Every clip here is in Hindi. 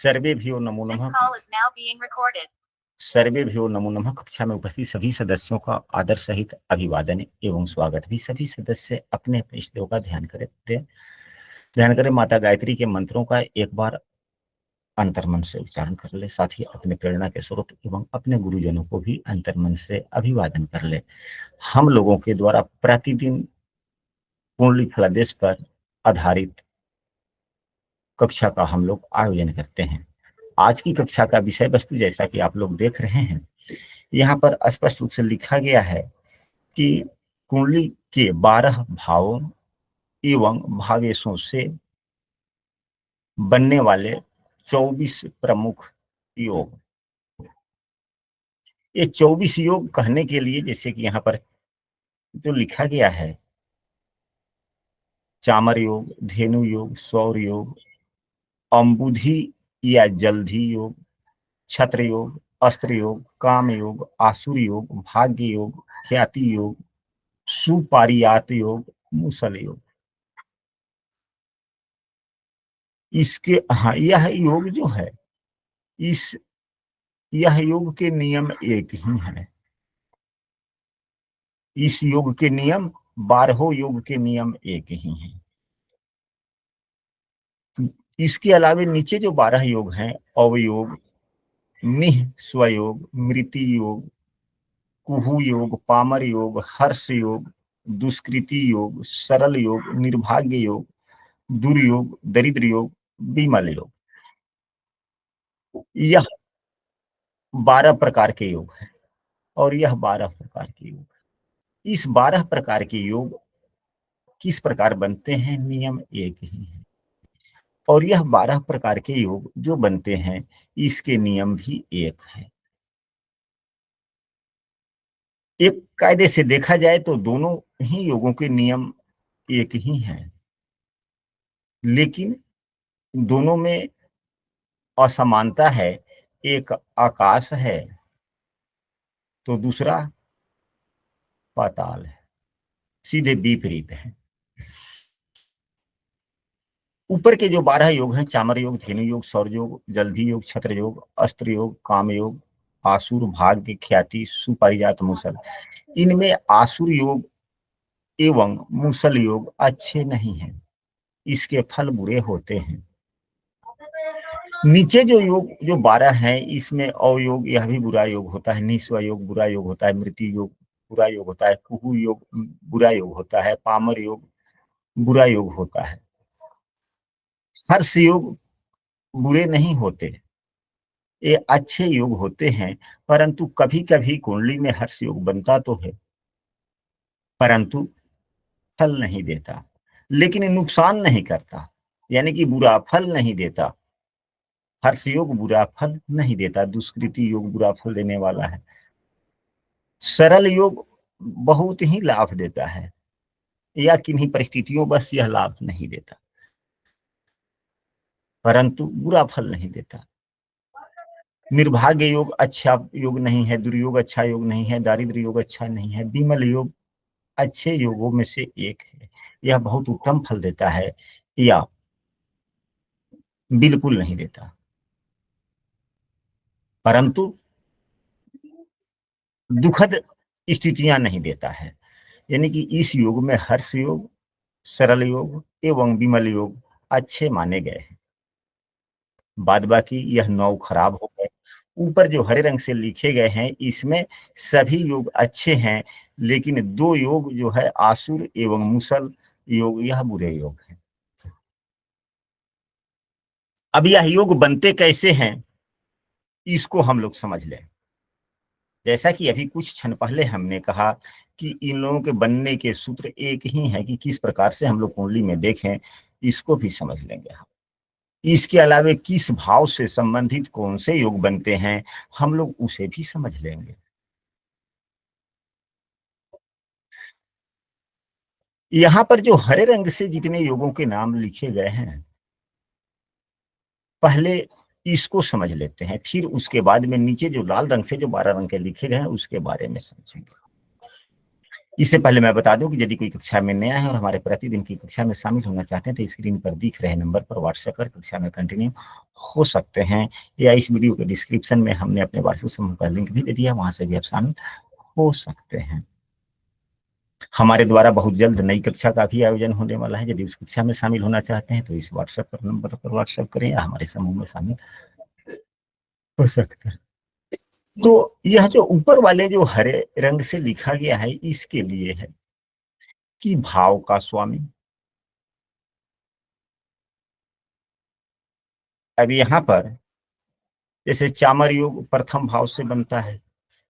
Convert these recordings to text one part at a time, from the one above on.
सर्वेभ्यो नमो नमः। सर्वेभ्यो नमो नमः। कक्षा में उपस्थित सभी सदस्यों का आदर सहित अभिवादन एवं स्वागत। भी सभी सदस्य अपने अपने इष्टदेव का ध्यान करें। माता गायत्री के मंत्रों का एक बार अंतर्मन से उच्चारण कर ले, साथ ही अपने प्रेरणा के स्रोत एवं अपने गुरुजनों को भी अंतर्मन से अभिवादन कर ले। हम लोगों के द्वारा प्रतिदिन कुंडली फलादेश पर आधारित कक्षा का हम लोग आयोजन करते हैं। आज की कक्षा का विषय वस्तु जैसा कि आप लोग देख रहे हैं, यहाँ पर स्पष्ट रूप से लिखा गया है कि कुंडली के 12 भावों एवं भावेशों से बनने वाले 24 प्रमुख योग। ये 24 योग कहने के लिए, जैसे कि यहाँ पर जो लिखा गया है, चामर योग, धेनु योग, सौर योग, अम्बुधि या जलधि योग, छत्र योग, अस्त्र योग, काम योग, आसुर योग, भाग्य योग, ख्याति योग, सुपारियात योग, मुसल योग। इसके यह योग जो है, यह योग के नियम एक ही है। इस योग के नियम 12 योग के नियम एक ही हैं। इसके अलावे नीचे जो 12 योग हैं, अवयोग, निह स्वयोग, मृति योग, कुहू योग, पामर योग, हर्ष योग, दुष्कृति योग, सरल योग, निर्भाग्य योग, दुर्योग, दरिद्र योग, विमल योग, यह 12 प्रकार के योग हैं। और यह 12 प्रकार के योग, इस 12 प्रकार के योग किस प्रकार बनते हैं, नियम एक ही है। और यह 12 प्रकार के योग जो बनते हैं, इसके नियम भी एक है। एक कायदे से देखा जाए तो दोनों ही योगों के नियम एक ही हैं, लेकिन दोनों में असमानता है। एक आकाश है तो दूसरा पाताल है, सीधे विपरीत है। ऊपर के जो 12 योग हैं, चामर योग, धेनु योग, सौर योग, जलधि योग, छत्र योग, अस्त्र योग, काम योग, आसुर, भाग्य, ख्याति, सुपारिजात, मुसल, इनमें आसुर योग एवं मुसल योग अच्छे नहीं हैं, इसके फल बुरे होते हैं। नीचे जो योग जो 12 हैं, इसमें अवयोग, यह भी बुरा योग होता है। निस्व योग बुरा योग होता है, मृत्यु योग बुरा योग होता है, कुहू योग बुरा योग होता है, पामर योग बुरा योग होता है। हर्ष योग बुरे नहीं होते, ये अच्छे योग होते हैं। परंतु कभी कभी कुंडली में हर्ष योग बनता तो है, परंतु फल नहीं देता, लेकिन नुकसान नहीं करता, यानी कि बुरा फल नहीं देता। हर्ष योग बुरा फल नहीं देता, दुष्कृति योग बुरा फल देने वाला है। सरल योग बहुत ही लाभ देता है, या किन्हीं परिस्थितियों बस यह लाभ नहीं देता, परंतु बुरा फल नहीं देता। निर्भाग्य योग अच्छा योग नहीं है, दुर्योग अच्छा योग नहीं है, दारिद्र योग अच्छा नहीं है, विमल योग अच्छे योगों में से एक है। यह बहुत उत्तम फल देता है या बिल्कुल नहीं देता, परंतु दुखद स्थितियां नहीं देता है। यानी कि इस योग में हर्ष योग, सरल योग एवं विमल योग अच्छे माने गए हैं। बाद बाकी यह 9 खराब हो गए। ऊपर जो हरे रंग से लिखे गए हैं, इसमें सभी योग अच्छे हैं, लेकिन 2 योग जो है आसुर एवं मुसल योग, यह बुरे योग हैं। अब यह योग बनते कैसे हैं, इसको हम लोग समझ लें। जैसा कि अभी कुछ क्षण पहले हमने कहा कि इन लोगों के बनने के सूत्र एक ही है, कि किस प्रकार से हम लोग कुंडली में देखें, इसको भी समझ लेंगे हम। इसके अलावे किस भाव से संबंधित कौन से योग बनते हैं, हम लोग उसे भी समझ लेंगे। यहाँ पर जो हरे रंग से जितने योगों के नाम लिखे गए हैं, पहले इसको समझ लेते हैं, फिर उसके बाद में नीचे जो लाल रंग से जो 12 रंग के लिखे गए हैं, उसके बारे में समझेंगे। इससे पहले मैं बता दूं कि यदि कोई कक्षा में नया है और हमारे प्रतिदिन की कक्षा में शामिल होना चाहते हैं तो स्क्रीन पर दिख रहे नंबर पर व्हाट्सएप कर कक्षा में कंटिन्यू हो सकते हैं, या इस वीडियो के डिस्क्रिप्शन में हमने अपने व्हाट्सएप समूह का लिंक भी दे दिया, वहां से भी आप शामिल हो सकते हैं। हमारे द्वारा बहुत जल्द नई कक्षा का भी आयोजन होने वाला है। यदि उस कक्षा में शामिल होना चाहते हैं तो इस व्हाट्सएप पर नंबर पर व्हाट्सएप करें या हमारे समूह में शामिल हो सकते हैं। तो यह जो ऊपर वाले जो हरे रंग से लिखा गया है इसके लिए है कि भाव का स्वामी। अब यहाँ पर जैसे चामर योग प्रथम भाव से बनता है,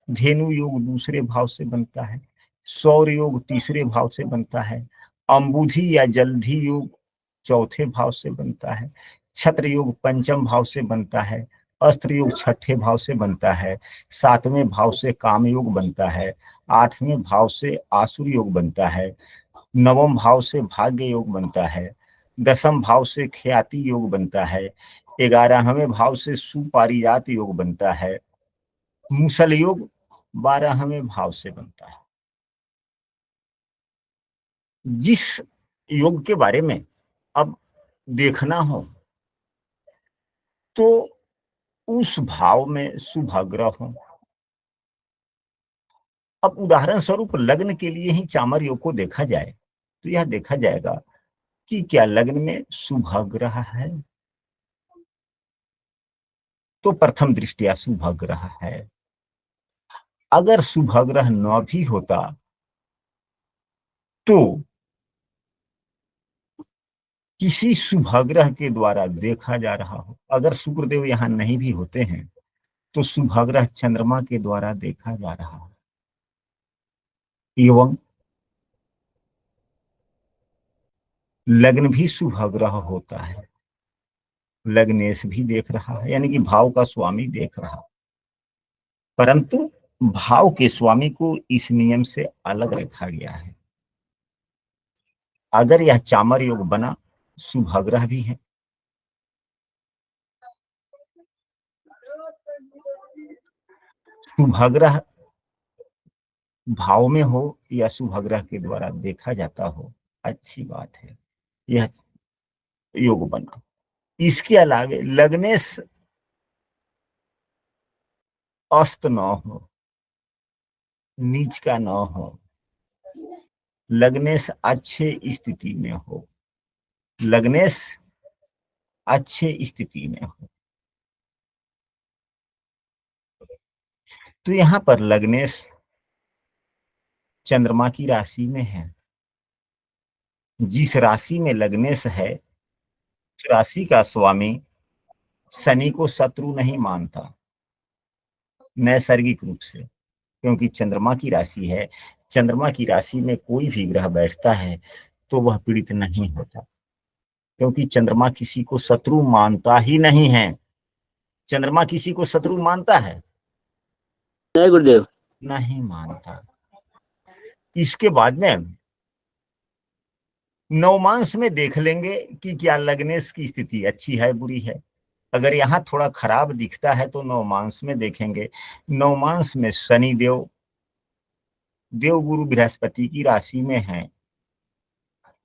धेनु योग दूसरे भाव से बनता है, सौर योग तीसरे भाव से बनता है, अंबुधि या जलधि योग चौथे भाव से बनता है, छत्र योग पंचम भाव से बनता है, अस्त्र योग छठे भाव से बनता है, सातवें भाव से काम योग बनता है, आठवें भाव से आसुर योग बनता है, नवम भाव से भाग्य योग बनता है, दसम भाव से ख्याति योग बनता है, 11वें भाव से सुपारिजात योग बनता है, मूसल योग 12वें भाव से बनता है। जिस योग के बारे में अब देखना हो तो उस भाव में शुभ ग्रह हो। अब उदाहरण स्वरूप लग्न के लिए ही चामर योग को देखा जाए तो यह देखा जाएगा कि क्या लग्न में शुभ ग्रह है, तो प्रथम दृष्टिया शुभ ग्रह है। अगर शुभ ग्रह न भी होता तो किसी शुभ ग्रह के द्वारा देखा जा रहा हो, अगर शुक्रदेव यहाँ नहीं भी होते हैं तो शुभ ग्रह चंद्रमा के द्वारा देखा जा रहा है, एवं लग्न भी शुभ ग्रह होता है, लग्नेश भी देख रहा है, यानी कि भाव का स्वामी देख रहा है, परंतु भाव के स्वामी को इस नियम से अलग रखा गया है। अगर यह चामर योग बना, शुभ ग्रह भी है, शुभ ग्रह भाव में हो या शुभ ग्रह के द्वारा देखा जाता हो, अच्छी बात है, यह योग बना। इसके अलावे लग्नेश अस्त न हो, नीच का न हो, लग्नेश अच्छे स्थिति में हो, लग्नेश अच्छे स्थिति में हो, तो यहाँ पर लग्नेश चंद्रमा की राशि में है। जिस राशि में लग्नेश है उस राशि का स्वामी शनि को शत्रु नहीं मानता नैसर्गिक रूप से, क्योंकि चंद्रमा की राशि है। चंद्रमा की राशि में कोई भी ग्रह बैठता है तो वह पीड़ित नहीं होता, क्योंकि चंद्रमा किसी को शत्रु मानता ही नहीं है। चंद्रमा किसी को शत्रु मानता है? नहीं गुरुदेव, नहीं मानता। इसके बाद में नवमांश में देख लेंगे कि क्या लग्नेश की स्थिति अच्छी है बुरी है। अगर यहाँ थोड़ा खराब दिखता है तो नवमांश में देखेंगे। नवमांश में शनि देव देवगुरु बृहस्पति की राशि में है,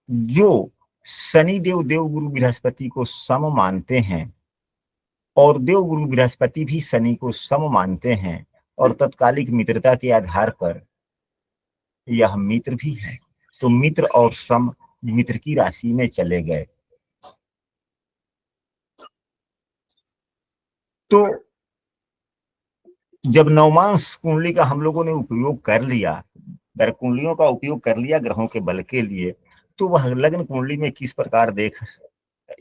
जो शनि देव देवगुरु बृहस्पति को सम मानते हैं और देवगुरु बृहस्पति भी शनि को सम मानते हैं, और तत्कालिक मित्रता के आधार पर यह मित्र भी है, तो मित्र और सम मित्र की राशि में चले गए। तो जब नवमांश कुंडली का हम लोगों ने उपयोग कर लिया, दर कुंडलियों का उपयोग कर लिया ग्रहों के बल के लिए, तो वह लग्न कुंडली में किस प्रकार देख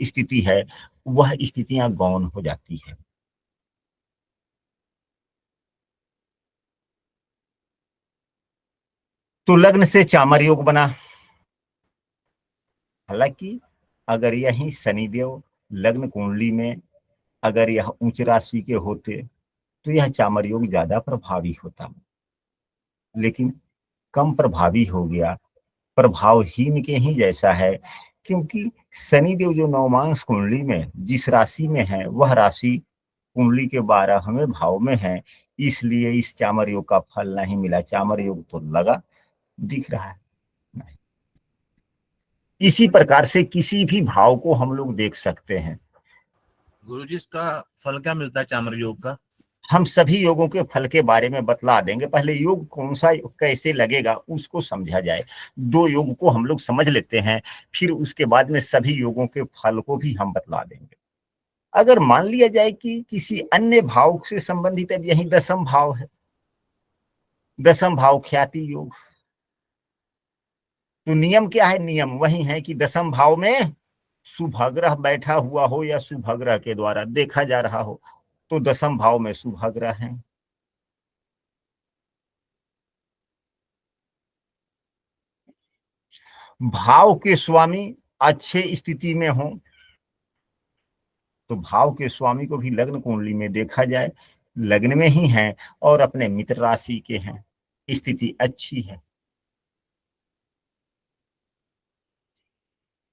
स्थिति है, वह स्थितियां गौण हो जाती है। तो लग्न से चामर योग बना। हालांकि अगर यही शनिदेव लग्न कुंडली में अगर यह उच्च राशि के होते तो यह चामर योग ज्यादा प्रभावी होता, लेकिन कम प्रभावी हो गया, प्रभावहीन के ही जैसा है, क्योंकि शनिदेव जो नवमांश कुंडली में जिस राशि में है वह राशि कुंडली के 12वें भाव में है, इसलिए इस चामर योग का फल नहीं मिला। चामर योग तो लगा दिख रहा है? नहीं। इसी प्रकार से किसी भी भाव को हम लोग देख सकते हैं। गुरुजी, इसका फल क्या मिलता है चामर योग का? हम सभी योगों के फल के बारे में बतला देंगे, पहले योग कौन सा कैसे लगेगा उसको समझा जाए। 2 योग को हम लोग समझ लेते हैं, फिर उसके बाद में सभी योगों के फल को भी हम बतला देंगे। अगर मान लिया जाए कि किसी अन्य भाव से संबंधित, अब यही 10म भाव है, 10म भाव ख्याति योग। तो नियम क्या है? नियम वही है कि 10म भाव में शुभग्रह बैठा हुआ हो या शुभग्रह के द्वारा देखा जा रहा हो, तो 10म भाव में शुभग्रह है। भाव के स्वामी अच्छे स्थिति में हो तो भाव के स्वामी को भी लग्न कुंडली में देखा जाए, लग्न में ही हैं और अपने मित्र राशि के हैं, स्थिति अच्छी है।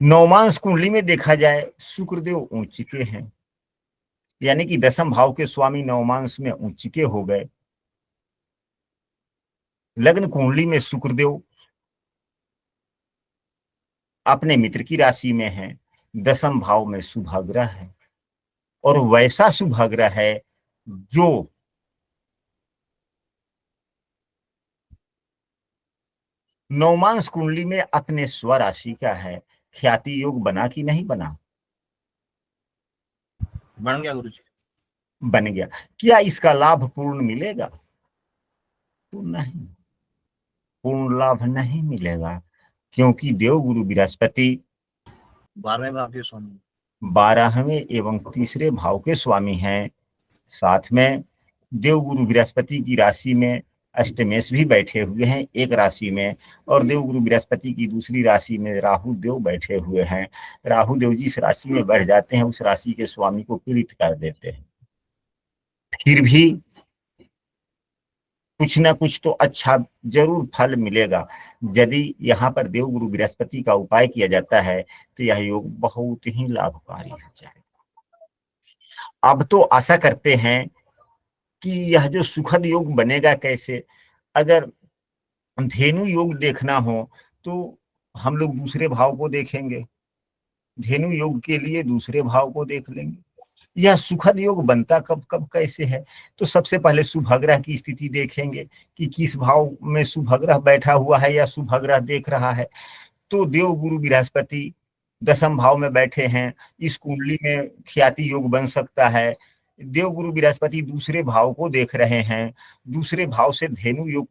नवमांश कुंडली में देखा जाए शुक्रदेव उच्च के हैं, यानी कि 10म भाव के स्वामी नवमांश में उच्च के हो गए। लग्न कुंडली में शुक्रदेव अपने मित्र की राशि में है, 10म भाव में शुभग्रह है, और वैसा शुभग्रह है जो नवमांश कुंडली में अपने स्वराशि का है। ख्याति योग बना कि नहीं बना? बन गया गुरुजी। बन गया। क्या इसका लाभ पूर्ण मिलेगा? तो नहीं, पूर्ण लाभ नहीं मिलेगा, क्योंकि देवगुरु बृहस्पति 12वें भाव के स्वामी, 12वें एवं तीसरे भाव के स्वामी हैं। साथ में देवगुरु बृहस्पति की राशि में अष्टमेश भी बैठे हुए हैं एक राशि में, और देवगुरु बृहस्पति की दूसरी राशि में राहु देव बैठे हुए हैं। राहु देव जिस राशि में बैठ जाते हैं उस राशि के स्वामी को पीड़ित कर देते हैं। फिर भी कुछ ना कुछ तो अच्छा जरूर फल मिलेगा। यदि यहाँ पर देवगुरु बृहस्पति का उपाय किया जाता है तो यह योग बहुत ही लाभकारी हो जाएगा। अब तो आशा करते हैं कि यह जो सुखद योग बनेगा कैसे। अगर धेनु योग देखना हो तो हम लोग दूसरे भाव को देखेंगे, धेनु योग के लिए दूसरे भाव को देख लेंगे। यह सुखद योग बनता कब कब कैसे है? तो सबसे पहले शुभग्रह की स्थिति देखेंगे कि किस भाव में शुभग्रह बैठा हुआ है या शुभग्रह देख रहा है। तो देवगुरु बृहस्पति 10म भाव में बैठे हैं, इस कुंडली में ख्याति योग बन सकता है। देवगुरु बृहस्पति दूसरे भाव को देख रहे हैं, दूसरे भाव से धेनु योग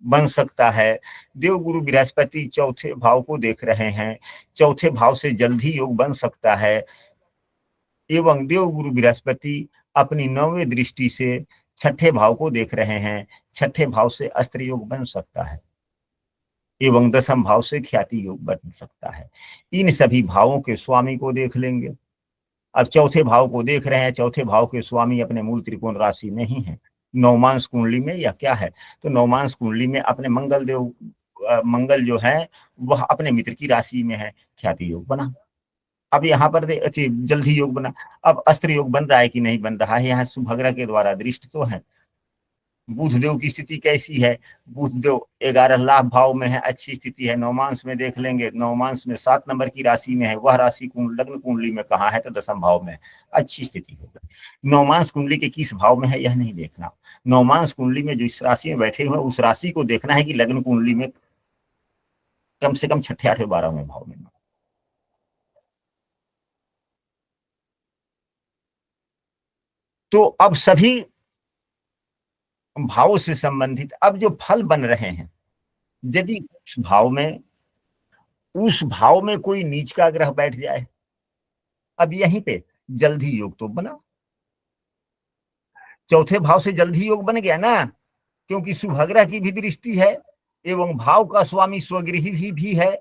बन सकता है। देवगुरु बृहस्पति चौथे भाव को देख रहे हैं, चौथे भाव से जल्दी योग बन सकता है। एवं देवगुरु बृहस्पति अपनी 9वीं दृष्टि से छठे भाव को देख रहे हैं, छठे भाव से अस्त्र योग बन सकता है एवं 10म भाव से ख्याति योग बन सकता है। इन सभी भावों के स्वामी को देख लेंगे। अब चौथे भाव को देख रहे हैं, चौथे भाव के स्वामी अपने मूल त्रिकोण राशि में ही है। नवमांश कुंडली में या क्या है? तो नवमांश कुंडली में अपने मंगल देव, मंगल जो है वह अपने मित्र की राशि में है, ख्याति योग बना। अब यहाँ पर जल्दी योग बना। अब अस्त्र योग बन रहा है कि नहीं बन रहा है? यहाँ शुभग्रह के द्वारा दृष्ट तो है। बुध देव की स्थिति कैसी है? बुध देव 11 लाभ भाव में है, अच्छी स्थिति है। नवमांश में देख लेंगे, नवमांश में 7 नंबर की राशि में है, वह राशि लग्न कुंडली में कहाँ है? तो 10म भाव में, अच्छी स्थिति होगी। नवमांश कुंडली के किस भाव में है यह नहीं देखना, नवमांश कुंडली में जो इस राशि में बैठे हुए उस राशि को देखना है कि लग्न कुंडली में कम से कम 6ठे 8वें 12वें भाव में। तो अब सभी भावों से संबंधित अब जो फल बन रहे हैं, यदि उस भाव में कोई नीच का ग्रह बैठ जाए, अब यहीं पे जल्दी योग तो बना, चौथे भाव से जल्दी योग बन गया ना, क्योंकि शुभग्रह की भी दृष्टि है एवं भाव का स्वामी स्वगृही भी है,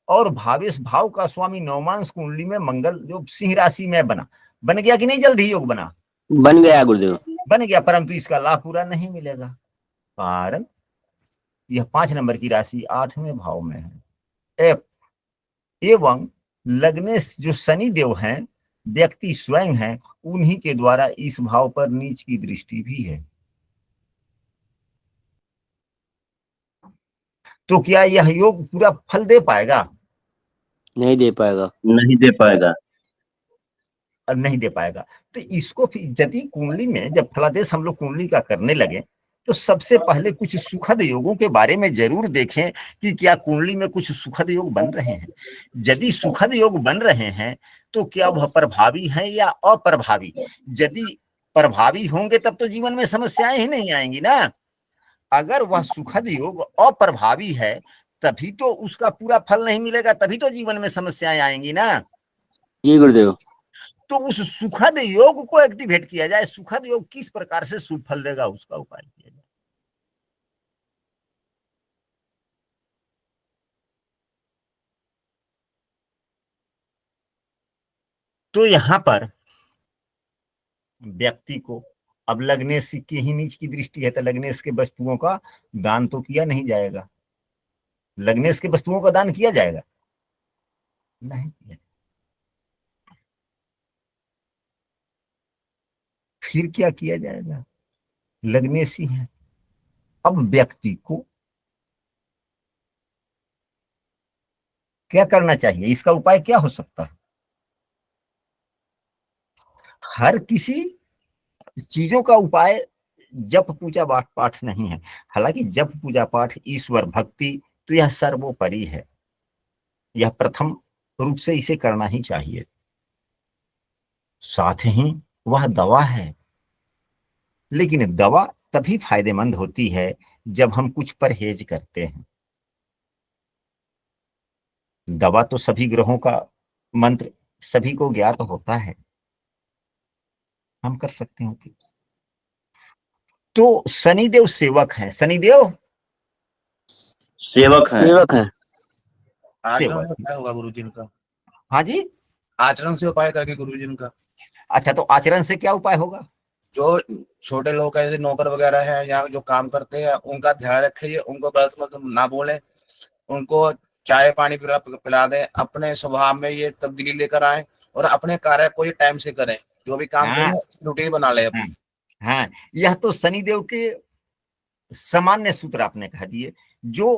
और भावेश भाव का स्वामी नवमांश कुंडली में मंगल जो सिंह राशि में बन गया कि नहीं? जल्दी योग बना, बन गया गुरुदेव, बन गया, परंतु इसका लाभ पूरा नहीं मिलेगा, कारण यह 5 नंबर की राशि 8वें भाव में है। एवं लग्नेश जो शनि देव हैं, व्यक्ति स्वयं हैं, उन्हीं के द्वारा इस भाव पर नीच की दृष्टि भी है। तो क्या यह योग पूरा फल दे पाएगा? नहीं दे पाएगा। नहीं दे पाएगा। नहीं दे पाएगा। तो इसको फिर यदि कुंडली में जब फलादेश हम लोग कुंडली का करने लगे तो सबसे पहले कुछ सुखद योगों के बारे में जरूर देखें कि क्या कुंडली में कुछ सुखद योग बन रहे हैं। यदि सुखद योग बन रहे हैं तो क्या वह प्रभावी है या अप्रभावी? यदि प्रभावी होंगे तब तो जीवन में समस्याएं ही नहीं आएंगी ना। अगर वह सुखद योग अप्रभावी है तभी तो उसका पूरा फल नहीं मिलेगा, तभी तो जीवन में समस्याएं आएंगी ना। जी गुरुदेव। तो उस सुखद योग को एक्टिवेट किया जाए। सुखद योग किस प्रकार से शुभ फल देगा उसका उपाय किया जाए। तो यहां पर व्यक्ति को अब लग्नेश की ही नीच की दृष्टि है तो लग्नेश के वस्तुओं का दान तो किया नहीं जाएगा। लग्नेश के वस्तुओं का दान किया जाएगा? नहीं किया। फिर क्या किया जाएगा? लग्नेश ही है। अब व्यक्ति को क्या करना चाहिए? इसका उपाय क्या हो सकता है? हर किसी चीजों का उपाय जप पूजा पाठ नहीं है। हालांकि जप पूजा पाठ ईश्वर भक्ति तो यह सर्वोपरि है, यह प्रथम रूप से इसे करना ही चाहिए। साथ ही वह दवा है, लेकिन दवा तभी फायदेमंद होती है जब हम कुछ परहेज करते हैं। दवा तो सभी ग्रहों का मंत्र सभी को ज्ञात होता है, हम कर सकते हैं। तो शनिदेव सेवक हैं। शनिदेव सेवक है। सेवक है। आचरण सेवक। से उपाय होगा गुरु जी इनका। हाँ जी। आचरण से उपाय करके गुरु जी इनका। अच्छा, तो आचरण से क्या उपाय होगा? जो छोटे लोग ऐसे नौकर वगैरह है या जो काम करते हैं उनका ध्यान रखिए, उनको गलत मतलब ना बोले, उनको चाय पानी पिला दें, अपने स्वभाव में ये तब्दीली लेकर आए और अपने कार्य को ये टाइम से करें। जो भी काम हाँ, करें रूटीन बना ले हाँ, अपनी। हाँ, यह तो शनिदेव के सामान्य सूत्र आपने कह दिए। जो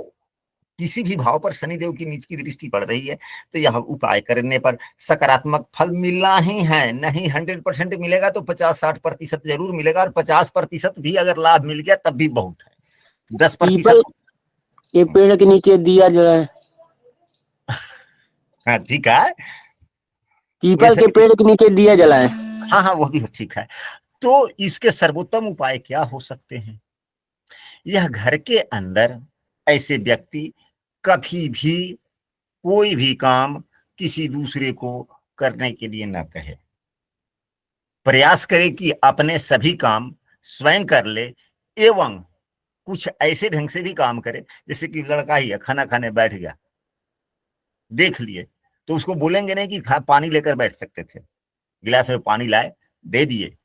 किसी भी भाव पर शनिदेव की नीच की दृष्टि पड़ रही है तो यह उपाय करने पर सकारात्मक फल मिलना ही है। नहीं 100% मिलेगा तो 50-60% जरूर मिलेगा, और 50% भी अगर लाभ मिल गया तब भी बहुत है। 10% पीपल के पेड़ के नीचे दिया जलाए। हाँ ठीक है। पीपल वैसे के पेड़ के नीचे दिया जलाए। हाँ हाँ वो भी ठीक है। तो इसके सर्वोत्तम उपाय क्या हो सकते हैं? यह घर के अंदर ऐसे व्यक्ति कभी भी कोई भी काम किसी दूसरे को करने के लिए न कहे। प्रयास करे कि अपने सभी काम स्वयं कर ले, एवं कुछ ऐसे ढंग से भी काम करे। जैसे कि लड़का ही है, खाना खाने बैठ गया, देख लिए, तो उसको बोलेंगे नहीं कि पानी लेकर बैठ सकते थे, गिलास में पानी लाए दे दिए,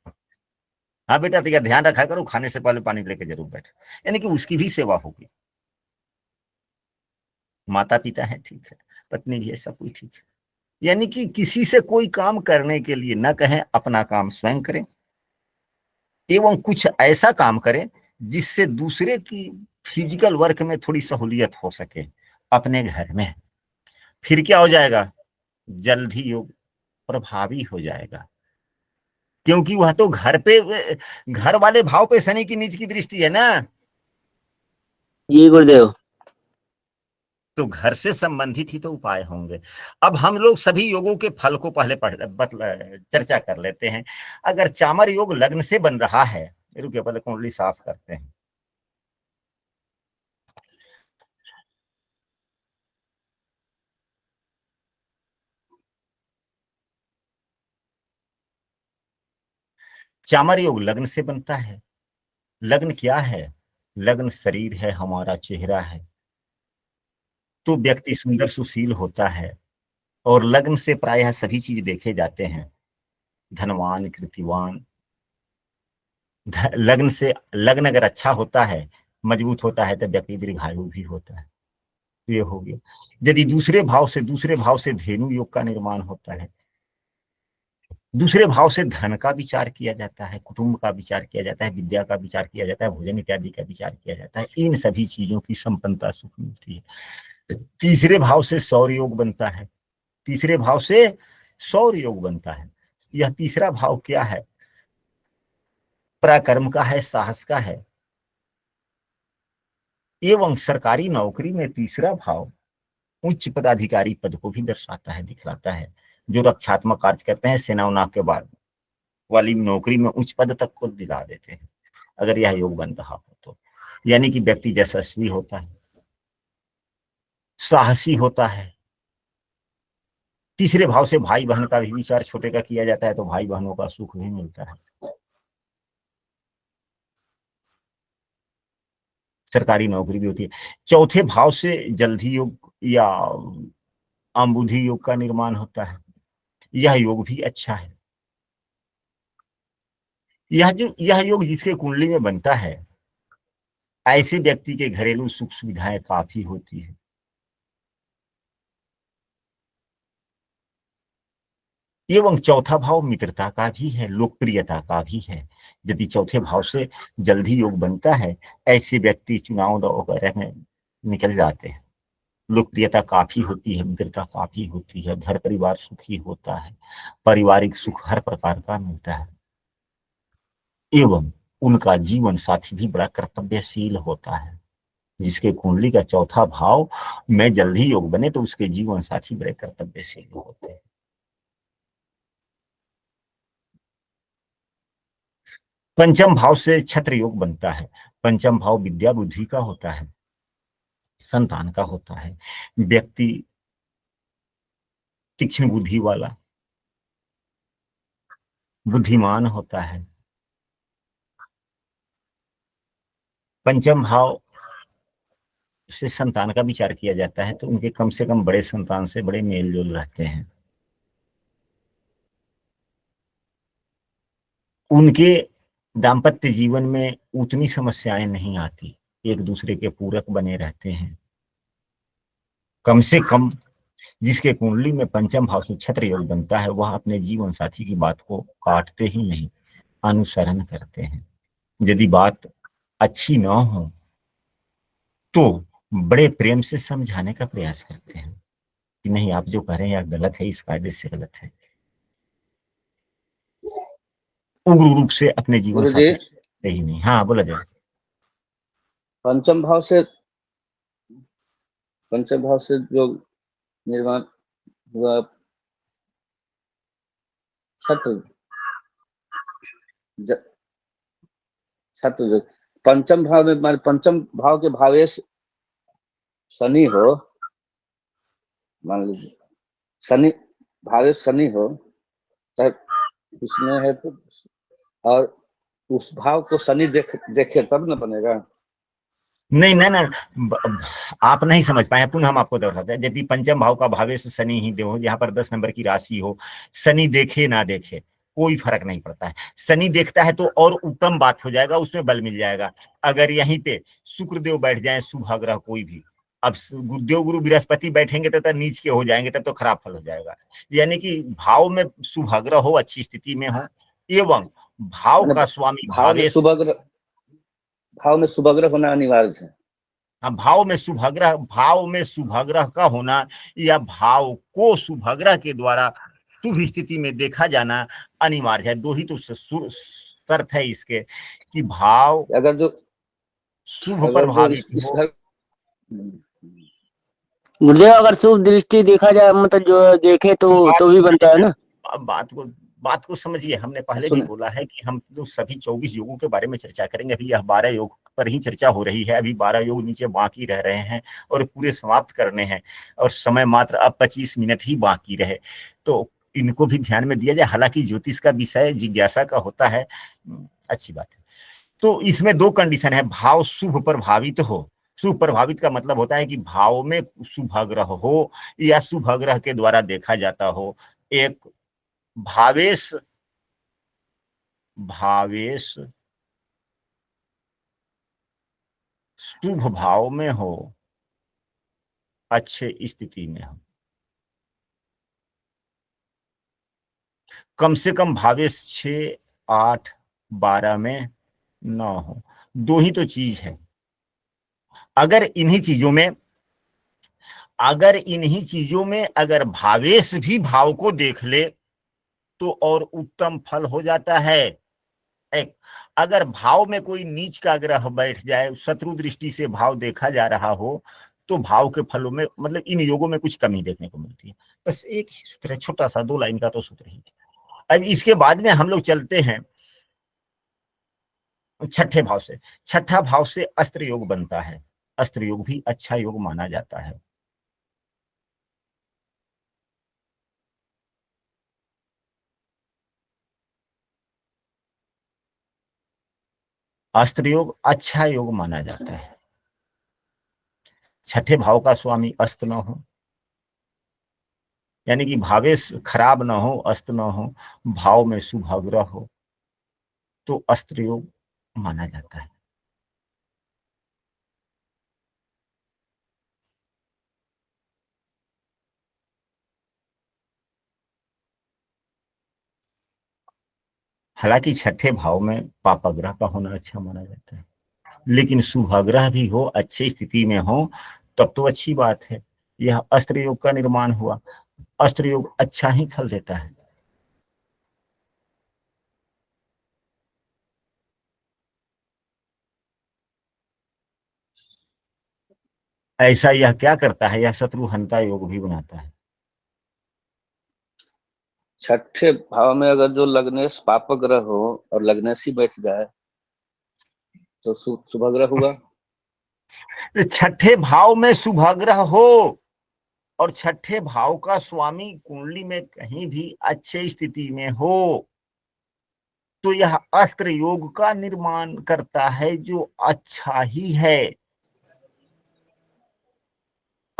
हाँ बेटा तो ध्यान रखा करो खाने से पहले पानी लेकर जरूर बैठ। यानी कि उसकी भी सेवा होगी। माता पिता है ठीक है, पत्नी भी है, सब कोई ठीक है। यानी कि किसी से कोई काम करने के लिए न कहें, अपना काम स्वयं करें, एवं कुछ ऐसा काम करें जिससे दूसरे की फिजिकल वर्क में थोड़ी सहूलियत हो सके अपने घर में। फिर क्या हो जाएगा? जल्द ही योग प्रभावी हो जाएगा, क्योंकि वह तो घर पे, घर वाले भाव पे शनि की नीच की दृष्टि है ना। जी गुरुदेव। तो घर से संबंधित ही तो उपाय होंगे। अब हम लोग सभी योगों के फल को पहले चर्चा कर लेते हैं। अगर चामर योग लग्न से बन रहा है, रुकिए पहले कुंडली साफ करते हैं। चामर योग लग्न से बनता है। लग्न क्या है? लग्न शरीर है, हमारा चेहरा है। तो व्यक्ति सुंदर सुशील होता है, और लग्न से प्रायः सभी चीज देखे जाते हैं, धनवान कीर्तिवान। लग्न से, लग्न अगर अच्छा होता है, मजबूत होता है, तो व्यक्ति दीर्घायु भी होता है। तो ये हो गया। यदि दूसरे भाव से धेनु योग का निर्माण होता है, दूसरे भाव से धन का विचार किया जाता है, कुटुंब का विचार किया जाता है, विद्या का विचार किया जाता है, भोजन इत्यादि का विचार किया जाता है। इन सभी चीजों की संपन्नता सुख मिलती है। तीसरे भाव से सौर योग बनता है। तीसरे भाव से सौर योग बनता है। यह तीसरा भाव क्या है? पराक्रम का है, साहस का है। एवं सरकारी नौकरी में तीसरा भाव उच्च पदाधिकारी पद को भी दर्शाता है, दिखलाता है। जो रक्षात्मक कार्य करते हैं, सेना उना के बाद वाली नौकरी में उच्च पद तक को दिला देते हैं, अगर यह योग बन रहा हो तो। यानी कि व्यक्ति यशस्वी होता है, साहसी होता है। तीसरे भाव से भाई बहन का भी विचार छोटे का किया जाता है, तो भाई बहनों का सुख भी मिलता है। सरकारी नौकरी भी होती है। चौथे भाव से जल्दी योग या आम्बुधि योग का निर्माण होता है। यह योग भी अच्छा है। यह योग जिसके कुंडली में बनता है, ऐसे व्यक्ति के घरेलू सुख सुविधाएं काफी होती है। एवं चौथा भाव मित्रता का भी है, लोकप्रियता का भी है। यदि चौथे भाव से जल्दी योग बनता है, ऐसे व्यक्ति चुनाव वगैरह में निकल जाते हैं। लोकप्रियता काफी होती है, मित्रता काफी होती है, घर परिवार सुखी होता है, पारिवारिक सुख हर प्रकार का मिलता है। एवं उनका जीवन साथी भी बड़ा कर्तव्यशील होता है। जिसके कुंडली का चौथा भाव में जल्दी योग बने, तो उसके जीवन साथी बड़े कर्तव्यशील होते हैं। पंचम भाव से छत्र योग बनता है। पंचम भाव विद्या बुद्धि का होता है, संतान का होता है। व्यक्ति तीक्ष्ण बुद्धि वाला, बुद्धिमान होता है। पंचम भाव से संतान का विचार किया जाता है, तो उनके कम से कम बड़े संतान से बड़े मेल जोल रहते हैं। उनके दाम्पत्य जीवन में उतनी समस्याएं नहीं आती, एक दूसरे के पूरक बने रहते हैं। कम से कम जिसके कुंडली में पंचम भाव से छत्र योग बनता है, वह अपने जीवन साथी की बात को काटते ही नहीं, अनुसरण करते हैं। यदि बात अच्छी ना हो तो बड़े प्रेम से समझाने का प्रयास करते हैं कि नहीं, आप जो कह रहे हैं यह गलत है, इस कायदे से गलत है। उग्र रूप से अपने जीवन गुरु जी, साथी से ही नहीं। हाँ, बोला जाए। पंचम भाव से जो निर्माण हुआ छत्र छत्र पंचम भाव में, मान पंचम भाव के भावेश शनि हो, मान लीजिए शनि भावेश शनि हो, चाहे उसमें है तो, और उस भाव को शनि देखे तब न बनेगा। नहीं नहीं नहीं, आप नहीं समझ पाए, पुनः हम आपको दोहराते हैं। यदि पंचम भाव का भावेश शनि ही हो, यहाँ पर 10 नंबर की राशि हो, शनि देखे ना देखे कोई फर्क नहीं पड़ता है। शनि देखता है तो और उत्तम बात हो जाएगा, उसमें बल मिल जाएगा। अगर यहीं पे शुक्रदेव बैठ जाए, शुभ ग्रह कोई भी, अब देव गुरु बृहस्पति बैठेंगे तब नीच के हो जाएंगे, तब तो खराब फल हो जाएगा। यानी कि भाव में शुभ ग्रह हो, अच्छी स्थिति में हो, एवं भाव का स्वामी भावेश, भाव में शुभग्रह होना अनिवार्य है। हाँ, भाव में शुभग्रह का होना, या भाव को शुभग्रह के द्वारा शुभ स्थिति में देखा जाना अनिवार्य है। दो ही तो शर्त है इसके, कि भाव अगर शुभ जो प्रभावित इस हो। घर गुरुदेव, अगर शुभ दृष्टि देखा जाए, मतलब जो देखे तो भी बनता है ना। बात को समझिए। हमने पहले भी सुने, बोला है कि हम लोग सभी 24 योगों के बारे में चर्चा करेंगे। अभी यह 12 योग पर ही चर्चा हो रही है। अभी 12 योग नीचे बाकी रह रहे हैं और पूरे समाप्त करने हैं, और समय मात्र अब 25 मिनट ही बाकी रहे, तो इनको भी ध्यान में दिया जाए। हालांकि ज्योतिष का विषय जिज्ञासा का होता है, अच्छी बात है। तो इसमें 2 कंडीशन है, भाव शुभ प्रभावित हो। शुभ प्रभावित का मतलब होता है कि भाव में शुभ ग्रह हो या शुभ ग्रह के द्वारा देखा जाता हो। एक भावेश शुभ भाव में हो, अच्छे स्थिति में हो। कम से कम भावेश 6, 8, 12 में न हो। दो ही तो चीज है। अगर इन्हीं चीजों में अगर भावेश भी भाव को देख ले तो और उत्तम फल हो जाता है। एक, अगर भाव में कोई नीच का ग्रह बैठ जाए, शत्रु दृष्टि से भाव देखा जा रहा हो, तो भाव के फलों में मतलब इन योगों में कुछ कमी देखने को मिलती है। बस एक ही सूत्र है, छोटा सा 2 लाइन का तो सूत्र ही है। अब इसके बाद में हम लोग चलते हैं छठे भाव से। छठा भाव से अस्त्र योग बनता है। अस्त्र योग भी अच्छा योग माना जाता है। अस्त्र योग अच्छा योग माना जाता है। छठे भाव का स्वामी अस्त न हो, यानी कि भावेश खराब ना हो, अस्त ना हो, भाव में शुभ ग्रह हो, तो अस्त्र योग माना जाता है। हालांकि छठे भाव में पापग्रह का होना अच्छा माना जाता है, लेकिन शुभ ग्रह भी हो, अच्छी स्थिति में हो, तब तो अच्छी बात है। यह अस्त्र योग का निर्माण हुआ। अस्त्र योग अच्छा ही फल देता है। ऐसा यह क्या करता है, यह शत्रु हंता योग भी बनाता है। छठे भाव में अगर जो लग्नेश पाप ग्रह हो और लग्नेश ही बैठ जाए तो शुभ ग्रह हुआ। छठे भाव में शुभ ग्रह हो और छठे भाव का स्वामी कुंडली में कहीं भी अच्छे स्थिति में हो, तो यह अस्त्र योग का निर्माण करता है, जो अच्छा ही है।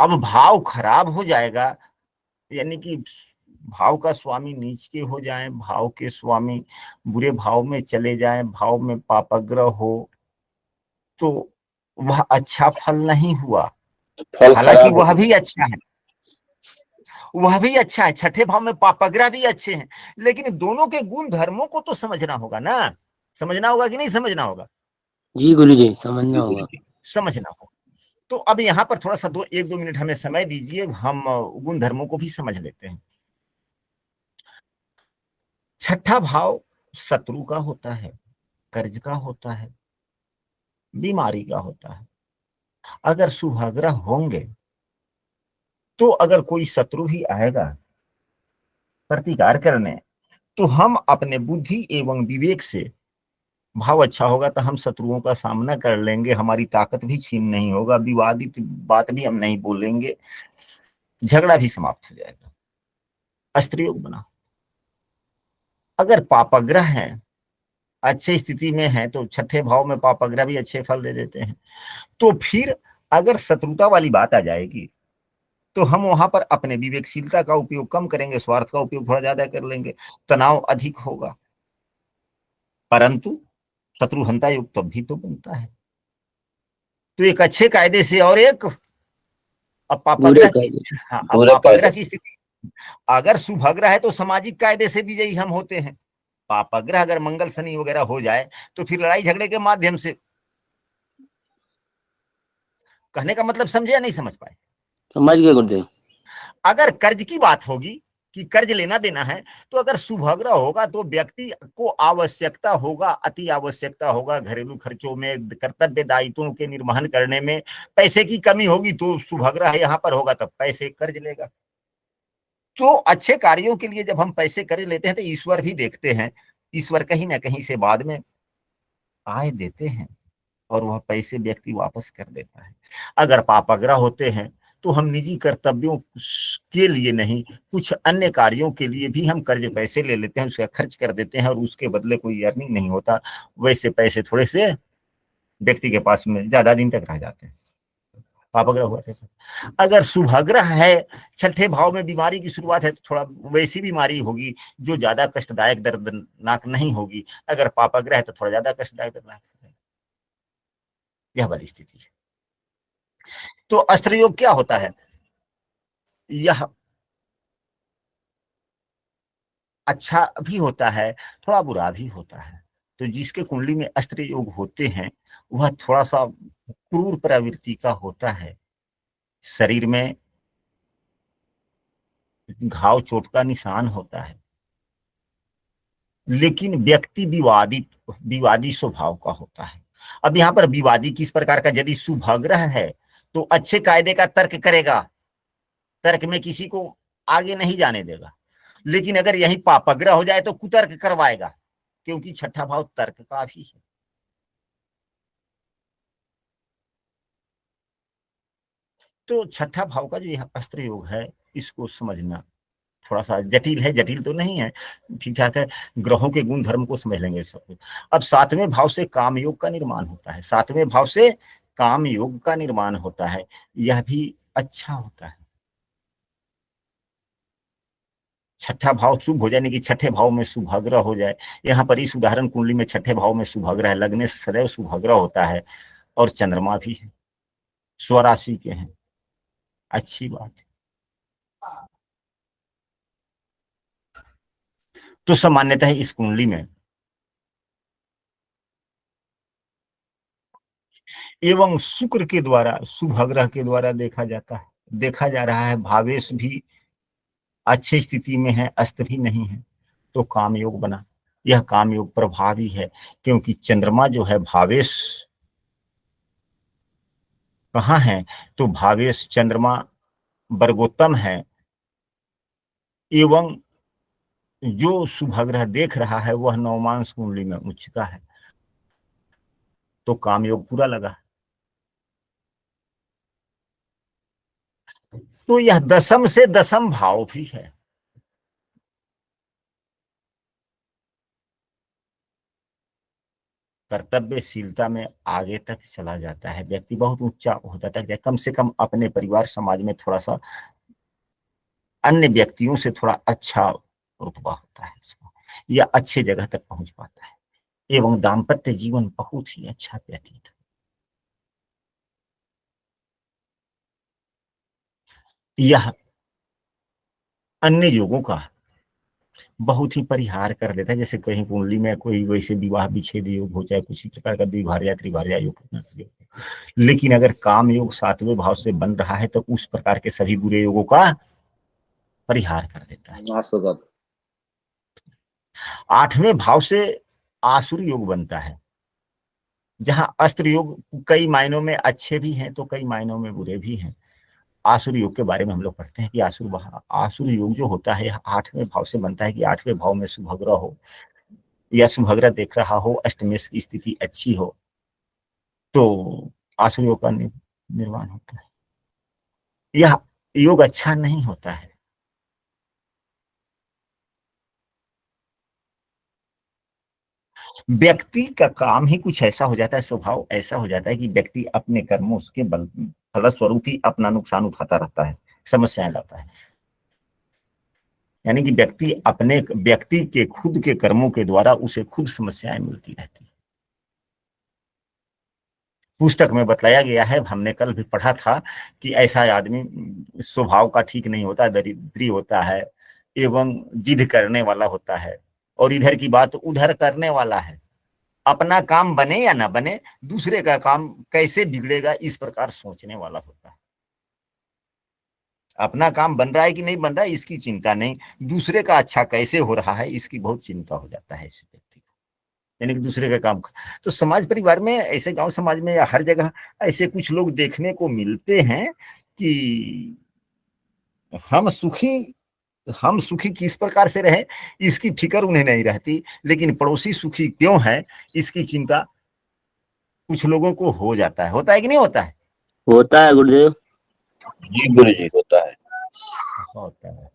अब भाव खराब हो जाएगा, यानी कि भाव का स्वामी नीच के हो जाए, भाव के स्वामी बुरे भाव में चले जाए, भाव में पापग्रह हो, तो वह अच्छा फल नहीं हुआ। फल हालांकि खराब वह हो। भी अच्छा है, वह भी अच्छा है, छठे भाव में पापग्रह भी अच्छे हैं, लेकिन दोनों के गुण धर्मों को तो समझना होगा ना। समझना होगा कि नहीं समझना होगा? जी गुरु जी, समझना होगा। समझना होगा। तो अब यहाँ पर थोड़ा सा 1-2 मिनट हमें समय दीजिए, हम गुण धर्मों को भी समझ लेते हैं। छठा भाव शत्रु का होता है, कर्ज का होता है, बीमारी का होता है। अगर शुभाग्रह होंगे तो अगर कोई शत्रु ही आएगा प्रतिकार करने, तो हम अपने बुद्धि एवं विवेक से, भाव अच्छा होगा तो हम शत्रुओं का सामना कर लेंगे, हमारी ताकत भी छीन नहीं होगा, विवादित बात भी हम नहीं बोलेंगे, झगड़ा भी समाप्त हो जाएगा। अस्त्र योग बना। अगर पापग्रह है, अच्छे स्थिति में है, तो छठे भाव में पापग्रह भी अच्छे फल दे देते हैं। तो फिर अगर शत्रुता वाली बात आ जाएगी तो हम वहां पर अपने विवेकशीलता का उपयोग कम करेंगे, स्वार्थ का उपयोग थोड़ा ज्यादा कर लेंगे, तनाव अधिक होगा। परंतु शत्रुहंता योग तब भी तो बनता है। तो एक अच्छे कायदे से और एक बुरे पापाग्रह की, कायदे। हाँ, बुरे पापाग्रह कायदे। की स्थिति। अगर शुभग्रह है तो सामाजिक कायदे से विजयी हम होते हैं। पापाग्रह अगर मंगल शनि वगैरह हो जाए तो फिर लड़ाई झगड़े के माध्यम से। कहने का मतलब समझे या नहीं समझ पाए? समझ गए गुरुदेव। अगर कर्ज की बात होगी कि कर्ज लेना देना है, तो अगर शुभग्रह होगा तो व्यक्ति को आवश्यकता होगा, अति आवश्यकता होगा, घरेलू खर्चों में, कर्तव्य दायित्वों के निर्वहन करने में पैसे की कमी होगी, तो शुभग्रह यहाँ पर होगा तब पैसे कर्ज लेगा। तो अच्छे कार्यों के लिए जब हम पैसे कर्ज लेते हैं तो ईश्वर भी देखते हैं, ईश्वर कहीं ना कहीं से बाद में आय देते हैं और वह पैसे व्यक्ति वापस कर देता है। अगर पापाग्रह होते हैं तो हम निजी कर्तव्यों के लिए नहीं, कुछ अन्य कार्यों के लिए भी हम कर्ज पैसे ले लेते हैं, उसका खर्च कर देते हैं और उसके बदले कोई अर्निंग नहीं होता। वैसे पैसे थोड़े से व्यक्ति के पास में ज्यादा दिन तक रह जाते हैं। पापाग्रह हुआ थे। अगर शुभाग्रह है, छठे भाव में बीमारी की शुरुआत है, तो थोड़ा वैसी बीमारी होगी जो ज्यादा कष्टदायक दर्दनाक नहीं होगी। अगर पापाग्रह है तो थोड़ा ज्यादा कष्टदायक दर्दनाक, यह वाली स्थिति है। तो अस्त्र योग क्या होता है? यह अच्छा भी होता है, थोड़ा बुरा भी होता है। तो जिसके कुंडली में अस्त्र योग होते हैं वह थोड़ा सा क्रूर प्रवृत्ति का होता है, शरीर में घाव चोट का निशान होता है, लेकिन व्यक्ति विवादी स्वभाव का होता है। अब यहाँ पर विवादी किस प्रकार का, यदि शुभग्रह है तो अच्छे कायदे का तर्क करेगा, तर्क में किसी को आगे नहीं जाने देगा। लेकिन अगर यही पापग्रह हो जाए तो कुतर्क करवाएगा, क्योंकि छठा भाव तर्क का भी है। तो छठा भाव का जो यह अस्त्र योग है, इसको समझना थोड़ा सा जटिल है, जटिल तो नहीं है, ठीक ठाक है। ग्रहों के गुण धर्म को समझ लेंगे सब कुछ। अब सातवें भाव से काम योग का निर्माण होता है, सातवें भाव से काम योग का निर्माण होता है, यह भी अच्छा होता है। छठा भाव शुभ हो जाए, यानी कि छठे भाव में शुभग्रह हो जाए। यहाँ पर इस उदाहरण कुंडली में छठे भाव में शुभग्रह लगने से सदैव शुभग्रह होता है, और चंद्रमा भी है, स्वराशि के हैं, अच्छी बात है। तो सामान्यतः इस कुंडली में एवं शुक्र के द्वारा, शुभग्रह के द्वारा देखा जाता है, देखा जा रहा है भावेश भी अच्छी स्थिति में है, अस्त भी नहीं है, तो काम योग बना। यह काम योग प्रभावी है, क्योंकि चंद्रमा जो है भावेश कहाँ है, तो भावेश चंद्रमा वर्गोत्तम है, एवं जो शुभग्रह देख रहा है वह नवमांश कुंडली में उच्च का है, तो काम योग पूरा लगा। तो यह दशम से दशम भाव भी है। कर्तव्यशीलता में आगे तक चला जाता है व्यक्ति, बहुत ऊंचा होता है, कम से कम अपने परिवार समाज में थोड़ा सा अन्य व्यक्तियों से थोड़ा अच्छा रुतबा होता है उसका, या अच्छे जगह तक पहुंच पाता है, एवं दाम्पत्य जीवन बहुत ही अच्छा व्यतीत। यह अन्य योगों का बहुत ही परिहार कर देता है। जैसे कहीं कुंडली में कोई वैसे विवाह विच्छेद योग हो, चाहे किसी प्रकार का द्विभार्या त्रिभार्या योग, लेकिन अगर काम योग सातवें भाव से बन रहा है तो उस प्रकार के सभी बुरे योगों का परिहार कर देता है। आठवें भाव से आसुर योग बनता है, जहां अस्त्र योग कई मायनों में अच्छे भी हैं तो कई मायनों में बुरे भी हैं। आसुर योग के बारे में हम लोग पढ़ते हैं कि आसुर योग जो होता है आठवें भाव से बनता है, कि आठवें भाव में शुभग्रह हो या शुभग्रह देख रहा हो, अष्टमेश की स्थिति अच्छी हो, तो आसुर योग का निर्माण होता है। यह योग अच्छा नहीं होता है। व्यक्ति का काम ही कुछ ऐसा हो जाता है, स्वभाव ऐसा हो जाता है कि व्यक्ति अपने कर्मों उसके बल फलस्वरूप ही अपना नुकसान उठाता रहता है, समस्याएं लाता है। यानी कि व्यक्ति के खुद के कर्मों के द्वारा उसे खुद समस्याएं मिलती रहती है। पुस्तक में बताया गया है, हमने कल भी पढ़ा था, कि ऐसा आदमी स्वभाव का ठीक नहीं होता, दरिद्री होता है, एवं जिद करने वाला होता है, और इधर की बात उधर करने वाला है। अपना काम बने या ना बने, दूसरे का काम कैसे बिगड़ेगा इस प्रकार सोचने वाला होता है। अपना काम बन रहा है कि नहीं बन रहा है इसकी चिंता नहीं, दूसरे का अच्छा कैसे हो रहा है इसकी बहुत चिंता हो जाता है इस व्यक्ति को, यानी कि दूसरे का काम। तो समाज परिवार में, ऐसे गांव समाज में या हर जगह ऐसे कुछ लोग देखने को मिलते हैं कि हम सुखी हम सुखी किस प्रकार से रहे इसकी फिक्र उन्हें नहीं रहती, लेकिन पड़ोसी सुखी क्यों है इसकी चिंता कुछ लोगों को हो जाता है। होता है कि नहीं होता है? होता है गुरुदेव। जी गुरु जी, होता है। होता है।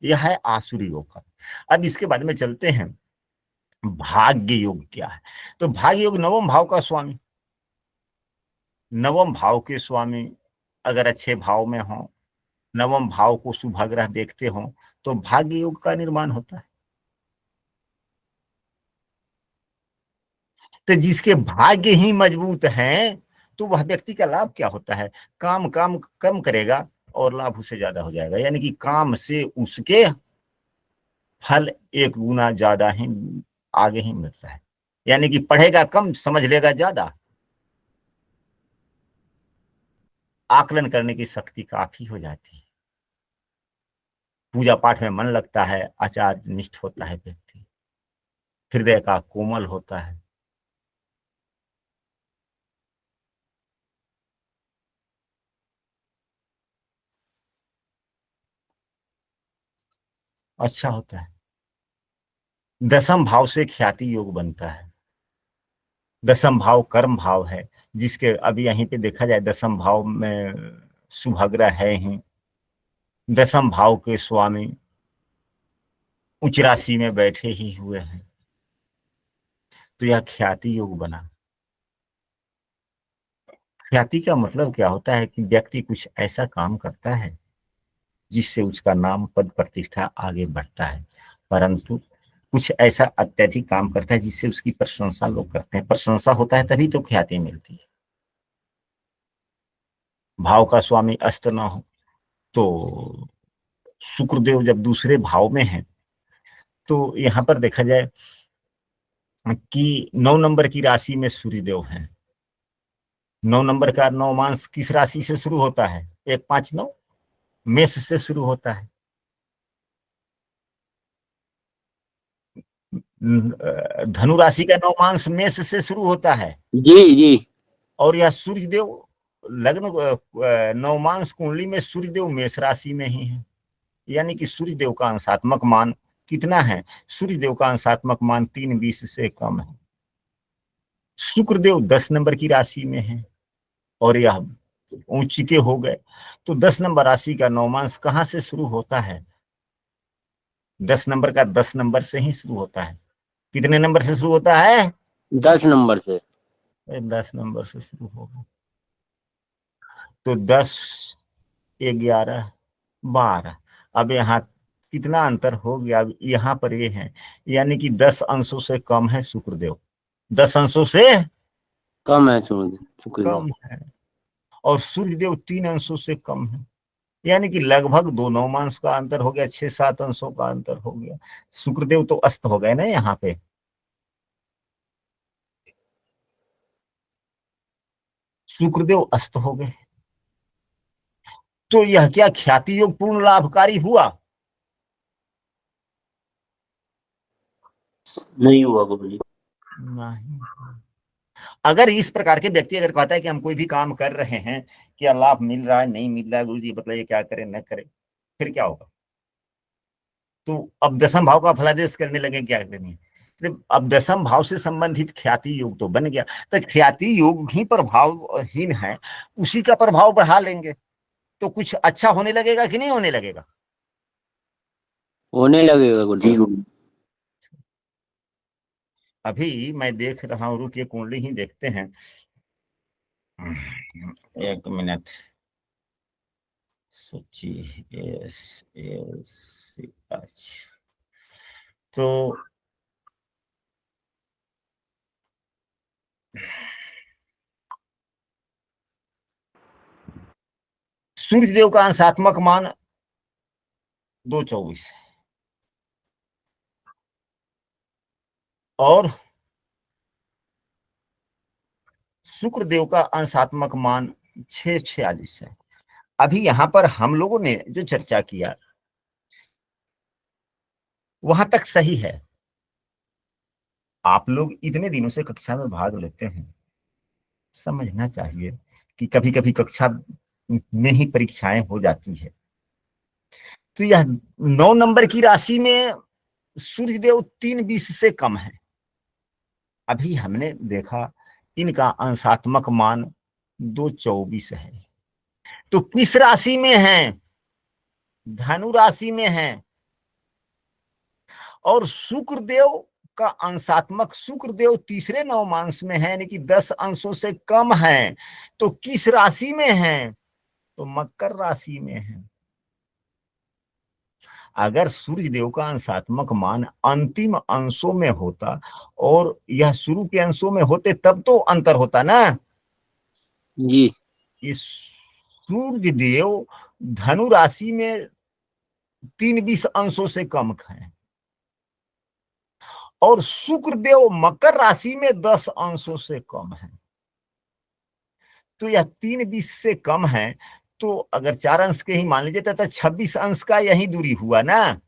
यह है आसुरी योग का। अब इसके बाद में चलते हैं, भाग्य योग क्या है। तो भाग्य योग नवम भाव का स्वामी, नवम भाव के स्वामी अगर अच्छे भाव में हो, नवम भाव को शुभग्रह देखते हो, तो भाग्य योग का निर्माण होता है। तो जिसके भाग्य ही मजबूत हैं, तो वह व्यक्ति का लाभ क्या होता है, काम कम करेगा और लाभ उससे ज्यादा हो जाएगा। यानी कि काम से उसके फल 1 गुना ज्यादा ही आगे ही मिलता है। यानी कि पढ़ेगा कम, समझ लेगा ज्यादा, आकलन करने की शक्ति काफी हो जाती है। पूजा पाठ में मन लगता है, आचार निष्ठ होता है व्यक्ति, हृदय का कोमल होता है। अच्छा होता है। दसम भाव से ख्याति योग बनता है। दसम भाव कर्म भाव है, जिसके अभी यहीं पे देखा जाए दसम भाव में सुभग्रह है ही। दसम भाव के स्वामी उच्च राशि में बैठे ही हुए हैं, तो यह ख्याति योग बना। ख्याति का मतलब क्या होता है कि व्यक्ति कुछ ऐसा काम करता है जिससे उसका नाम पद प्रतिष्ठा आगे बढ़ता है, परंतु कुछ ऐसा अत्यधिक काम करता है जिससे उसकी प्रशंसा लोग करते हैं। प्रशंसा होता है तभी तो ख्याति मिलती है। भाव का स्वामी अस्त ना हो तो शुक्रदेव जब दूसरे भाव में है, तो यहाँ पर देखा जाए कि 9 नंबर की राशि में सूर्यदेव हैं। 9 नंबर का नवमांश किस राशि से शुरू होता है? 1 5 9 मेष से शुरू होता है। धनु राशि का नवमांश मेष से शुरू होता है। जी जी। और यह सूर्यदेव लग्न नवमांश कुंडली में सूर्यदेव मेष राशि में ही है। यानी कि सूर्यदेव का अंशात्मक मान कितना है? सूर्यदेव का अंशात्मक मान 3 20 से कम है। शुक्रदेव 10 नंबर की राशि में है और यह उच्च के हो गए, तो 10 नंबर राशि का नवमांश कहाँ से शुरू होता है? 10 नंबर का 10 नंबर से ही शुरू होता है। कितने नंबर से शुरू होता है? 10 नंबर से। 10 नंबर से शुरू होगा, तो 10 11 12। अब यहाँ कितना अंतर हो गया? अब यहाँ पर ये है, यानी कि 10 अंशों से कम है शुक्रदेव, 10 अंशों से कम है शुक्रदेव। कम है। और सूर्यदेव 3 अंशों से कम है, यानी कि लगभग 2 नवमांश का अंतर हो गया, 6 7 अंशों का अंतर हो गया। शुक्रदेव तो अस्त हो गए ना यहाँ पे। शुक्रदेव अस्त हो गए, तो यह क्या ख्याति योग पूर्ण लाभकारी हुआ? नहीं हुआ गुरुजी। नहीं। अगर इस प्रकार के व्यक्ति अगर कहता है कि हम कोई भी काम कर रहे हैं, क्या लाभ मिल रहा है नहीं मिल रहा है, गुरु जी बताइए क्या करें न करें, फिर क्या होगा? तो अब दसम भाव का फलादेश करने लगे, क्या करेंगे? अब दसम भाव से संबंधित ख्याति योग तो बन गया, तो ख्याति योग ही प्रभावहीन है, उसी का प्रभाव बढ़ा लेंगे तो कुछ अच्छा होने लगेगा कि नहीं होने लगेगा? होने लगेगा गुरुजी। अभी मैं देख रहा हूँ, रुकिए कुंडली ही देखते हैं। 1 मिनट। सोची यस यस। अच्छा, तो सूर्यदेव का अंशात्मक मान 224 और शुक्रदेव का अंशात्मक मान 646 है। अभी यहां पर हम लोगों ने जो चर्चा किया वहां तक सही है। आप लोग इतने दिनों से कक्षा में भाग लेते हैं, समझना चाहिए कि कभी कभी कक्षा में ही परीक्षाएं हो जाती है। तो यह 9 नंबर की राशि में सूर्यदेव 3 20 से कम है। अभी हमने देखा इनका अंशात्मक मान 224 है, तो किस राशि में है? धनु राशि में है। और शुक्रदेव का अंशात्मक, शुक्रदेव तीसरे नवमांश में है, यानी कि 10 अंशों से कम है। तो किस राशि में है? तो मकर राशि में है। अगर सूर्य देव का अंशात्मक मान अंतिम अंशों में होता और यह शुरू के अंशों में होते तब तो अंतर होता ना। जी। इस सूर्य देव धनु राशि में 3 20 अंशों से कम है, और शुक्र देव मकर राशि में 10 अंशों से कम है। तो यह 3 20 से कम है, तो अगर 4 अंश के ही मान लीजिए तो 26 अंश का यही दूरी हुआ ना।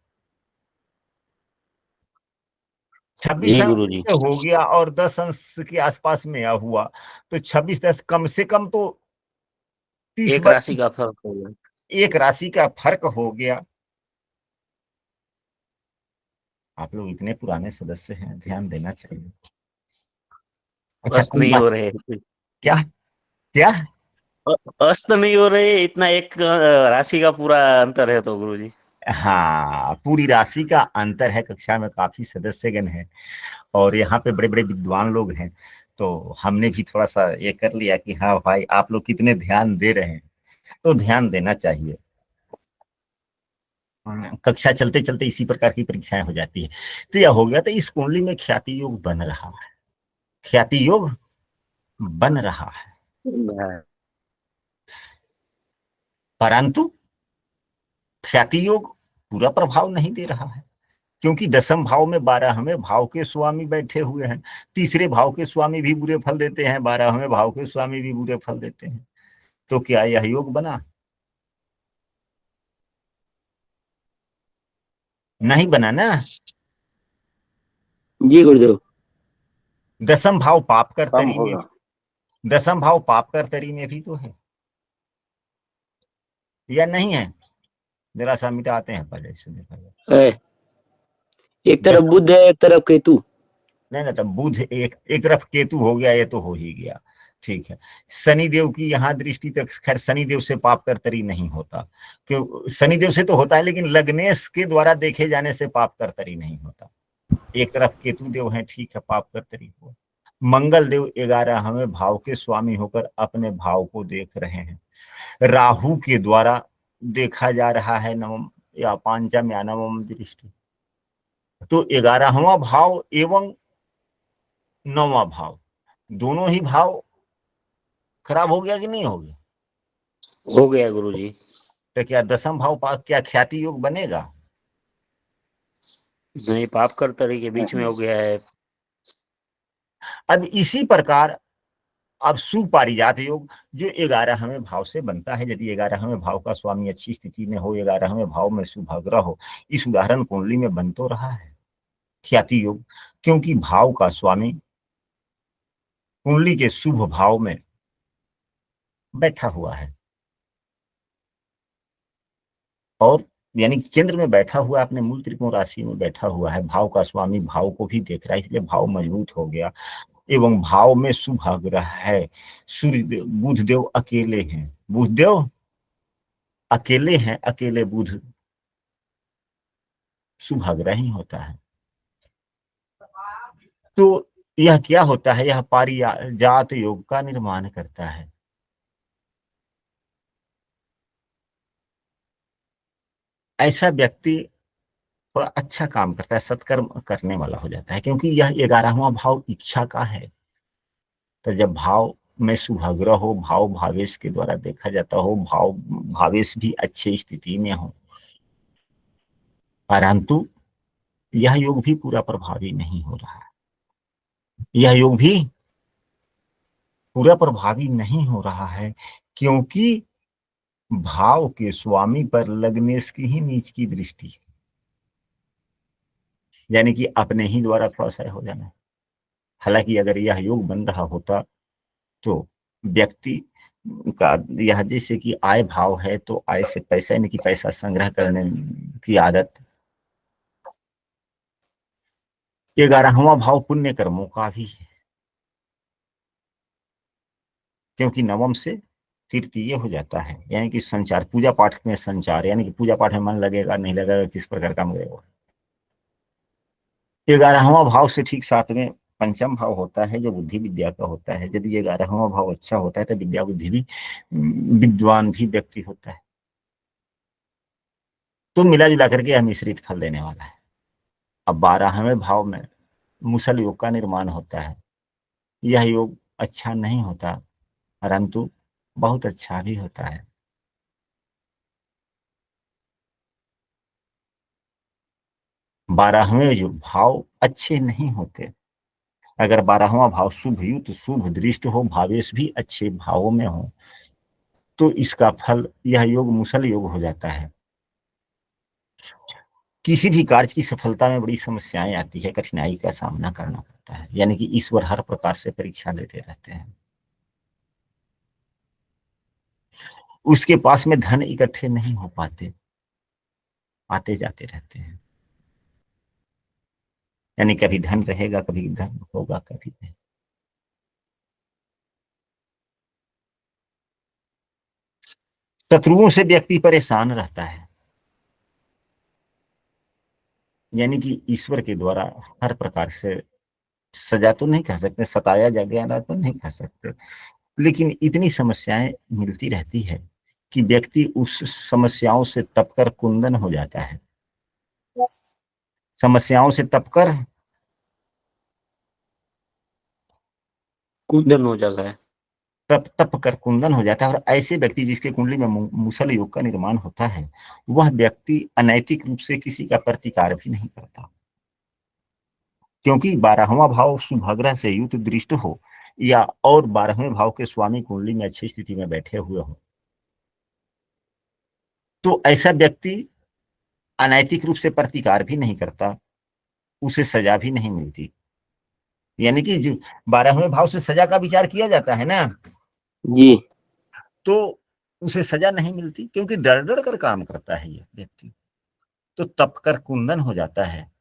26 जी अंश गुरुजी। से हो गया और 10 अंश के आसपास में यह हुआ, तो 26 10 कम से कम तो 30 एक राशि का फर्क होगा। एक राशि का फर्क हो गया। आप लोग इतने पुराने सदस्य हैं, ध्यान देना चाहिए। अच्छा अस्त कोई नहीं बात। हो रहे। क्या क्या? अस्त नहीं हो रहे, इतना एक राशि का पूरा अंतर है तो गुरुजी। हाँ, पूरी राशि का अंतर है। कक्षा में काफी सदस्यगण हैं और यहाँ पे बड़े बड़े विद्वान लोग हैं, तो हमने भी थोड़ा सा ये कर लिया कि हाँ भाई आप लोग कितने ध्यान दे रहे हैं, तो ध्यान देना चाहिए। कक्षा चलते चलते इसी प्रकार की परीक्षाएं हो जाती है। तो यह हो गया, तो इस कुंडली में ख्याति योग बन रहा है, ख्याति योग बन रहा है, परंतु ख्याति योग पूरा प्रभाव नहीं दे रहा है, क्योंकि 10वें भाव में 12वें भाव के स्वामी बैठे हुए हैं। तीसरे भाव के स्वामी भी बुरे फल देते हैं, 12वें भाव के स्वामी भी बुरे फल देते हैं। तो क्या यह योग बना? नहीं बना ना। जी गुरुदेव। 10वां भाव पाप कर कम तरी में, होगा। 10वां भाव पाप कर तरी में भी तो है या नहीं है? जरा सा मिटाते हैं पहले से देखा जाए। है, एक तरफ दसम बुध है एक तरफ केतु। नहीं ना, तब बुध एक तरफ केतु हो गया, ये तो हो ही गया। ठीक है। शनिदेव की यहाँ दृष्टि तक, खैर शनिदेव से पाप कर्तरी नहीं होता, क्यों? शनिदेव से तो होता है, लेकिन लग्नेश के द्वारा देखे जाने से पाप कर्तरी नहीं होता। एक तरफ केतु देव है, ठीक है, पाप कर्तरी हुआ। मंगल देव 11वें भाव के स्वामी होकर अपने भाव को देख रहे हैं। राहु के द्वारा देखा जा रहा है नवम या पांचम या नवम दृष्टि। तो 11वां भाव एवं 9वां भाव, दोनों ही भाव खराब हो गया कि नहीं हो गया? हो गया गुरुजी। तो क्या 10वां भाव क्या ख्याति योग बनेगा? नहीं, पाप कर तरी के बीच में हो गया है। अब इसी प्रकार अब सुपारिजात योग जो 11वें भाव से बनता है, यदि 11वें भाव का स्वामी अच्छी स्थिति में हो, 11वें भाव में शुभ ग्रह हो, इस उदाहरण कुंडली में बन तो रहा है ख्याति योग, क्योंकि भाव का स्वामी कुंडली के शुभ भाव में बैठा हुआ है, और यानी कि केंद्र में बैठा हुआ है, अपने मूल त्रिकोण राशि में बैठा हुआ है। भाव का स्वामी भाव को भी देख रहा है, इसलिए भाव मजबूत हो गया। एवं भाव में शुभ ग्रह है। सूर्य देव बुध देव अकेले हैं, बुध देव अकेले हैं, अकेले बुध शुभ ग्रह ही होता है। तो यह क्या होता है? यह पारिजात योग का निर्माण करता है। ऐसा व्यक्ति थोड़ा अच्छा काम करता है, सत्कर्म करने वाला हो जाता है, क्योंकि यह 11वां भाव इच्छा का है। तो जब भाव में शुभाग्रह हो, भाव भावेश के द्वारा देखा जाता हो, भाव भावेश भी अच्छी स्थिति में हो, परंतु यह योग भी पूरा प्रभावी नहीं हो रहा है। यह योग भी पूरा प्रभावी नहीं हो रहा है, क्योंकि भाव के स्वामी पर लग्नेश की ही नीच की दृष्टि है, यानी कि अपने ही द्वारा थोड़ा सा हो जाना है। हालांकि अगर यह योग बन रहा होता तो व्यक्ति का यह जैसे कि आय भाव है, तो आय से पैसा, यानी कि पैसा संग्रह करने की आदत। 11वां भाव पुण्य कर्मों का भी है, क्योंकि नवम से तृतीय हो जाता है, यानी कि संचार, पूजा पाठ में संचार, यानी कि पूजा पाठ में मन लगेगा नहीं लगेगा, किस प्रकार काम करेगा। 11वां भाव से ठीक साथ में पंचम भाव होता है, जो बुद्धि विद्या का होता है। यदि 11वां भाव अच्छा होता है तो विद्या बुद्धि भी, विद्वान भी व्यक्ति होता है। तो मिला जुला करके यह मिश्रित फल देने वाला है। अब 12वें भाव में मुसल योग का निर्माण होता है। यह योग अच्छा नहीं होता, परंतु बहुत अच्छा भी होता है। 12वें जो भाव अच्छे नहीं होते। अगर 12वां भाव शुभ युक्त शुभ दृष्ट हो, भावेश भी अच्छे भावों में हो, तो इसका फल यह योग मुसल योग हो जाता है। किसी भी कार्य की सफलता में बड़ी समस्याएं आती है, कठिनाई का सामना करना पड़ता है, यानी कि ईश्वर हर प्रकार से परीक्षा लेते रहते हैं। उसके पास में धन इकट्ठे नहीं हो पाते, आते जाते रहते हैं, यानी कभी धन रहेगा, कभी धन होगा, कभी नहीं। शत्रुओं से व्यक्ति परेशान रहता है, यानी कि ईश्वर के द्वारा हर प्रकार से सजा तो नहीं कह सकते, सताया जा गया तो नहीं कह सकते, लेकिन इतनी समस्याएं मिलती रहती है कि व्यक्ति उस समस्याओं से तपकर कुंदन हो जाता है। समस्याओं से तपकर कुंदन हो जाता है। तप कर कुंदन हो जाता है। और ऐसे व्यक्ति जिसके कुंडली में मुसल योग का निर्माण होता है, वह व्यक्ति अनैतिक रूप से किसी का प्रतिकार भी नहीं करता, क्योंकि 12वां भाव शुभाग्रह से युक्त दृष्ट हो या और 12वें भाव के स्वामी कुंडली में अच्छी स्थिति में बैठे हुए हो, तो ऐसा व्यक्ति अनैतिक रूप से प्रतिकार भी नहीं करता, उसे सजा भी नहीं मिलती। यानी कि जो 12वें भाव से सजा का विचार किया जाता है ना, जी। तो उसे सजा नहीं मिलती, क्योंकि डर डर कर काम करता है ये व्यक्ति। तो तप कर कुंदन हो जाता है,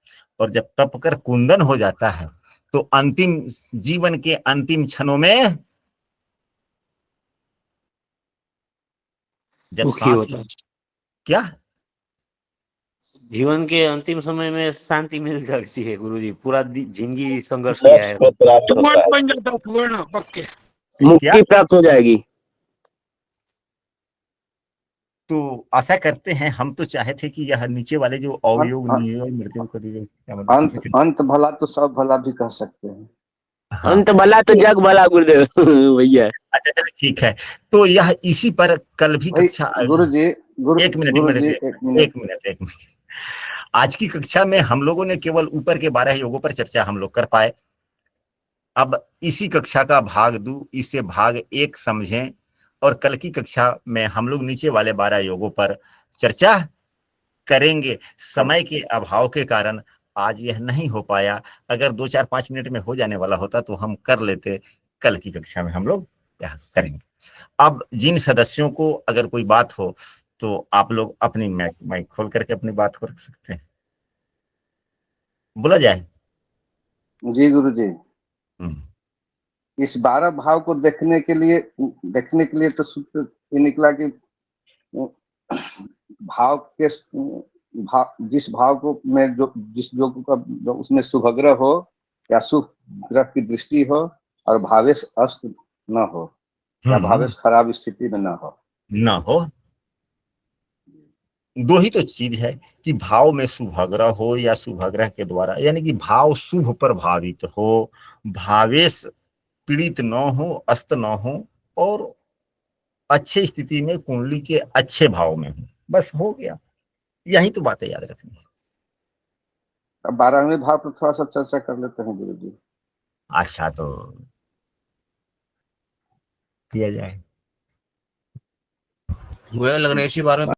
और जब तप कर कुंदन हो जाता है तो अंतिम जीवन के अंतिम क्षणों में जब दुखी सांस होता है। क्या जीवन के अंतिम समय में शांति मिल जाती है गुरुजी, पूरा जिंदगी संघर्ष किया मोक्ष है, को प्राप्त होता है। बन जाता है स्वर्ण पक्के, क्या मुक्ति प्राप्त हो जाएगी। तो आशा करते हैं, हम तो चाहे थे कि यह नीचे वाले जो अवयोग नियोग मृत्यु को अंत अंत भला तो सब भला भी कह सकते हैं। हाँ, अंत भला तो जग भला गुरुदेव भैया। अच्छा चलो ठीक है। तो यह इसी पर कल भी भाई कक्षा गुरुजी, एक मिनट एक मिनट आज की कक्षा में हम लोगों ने केवल ऊपर के 12 योगों पर चर्चा हम लोग कर पाए। अब इसी कक्षा का भाग 2, इसे भाग 1 समझें, और कल की कक्षा में हम लोग नीचे वाले 12 योगों पर चर्चा करेंगे। समय के अभाव के कारण आज यह नहीं हो पाया, अगर 2-4-5 मिनट में हो जाने वाला होता तो हम कर लेते, कल की कक्षा में हम लोग यह करेंगे। अब जिन सदस्यों को अगर कोई बात हो तो आप लोग अपनी माइक खोल करके अपनी बात को रख सकते हैं, बोला जाए। जी गुरुजी, हम्म, इस 12 भाव को देखने के लिए तो सूत्र ये निकला कि भाव के जिस भाव को में जो जिस योग का जो उसमें शुभग्रह हो या शुभ ग्रह की दृष्टि हो, और भावेश अस्त न हो या भावेश खराब स्थिति में न हो, ना हो। 2 ही तो चीज है कि भाव में शुभग्रह हो या शुभग्रह के द्वारा, यानी कि भाव शुभ प्रभावित हो, भावेश पीड़ित न हो, अस्त न हो, और अच्छे स्थिति में कुंडली के अच्छे भाव में हो, बस हो गया। यही तो बातें याद रखनी है। अब 12वें भाव पर थोड़ा सा चर्चा कर लेते हैं गुरुजी। अच्छा, तो किया जाए। मुझे लग्नेशी बारे में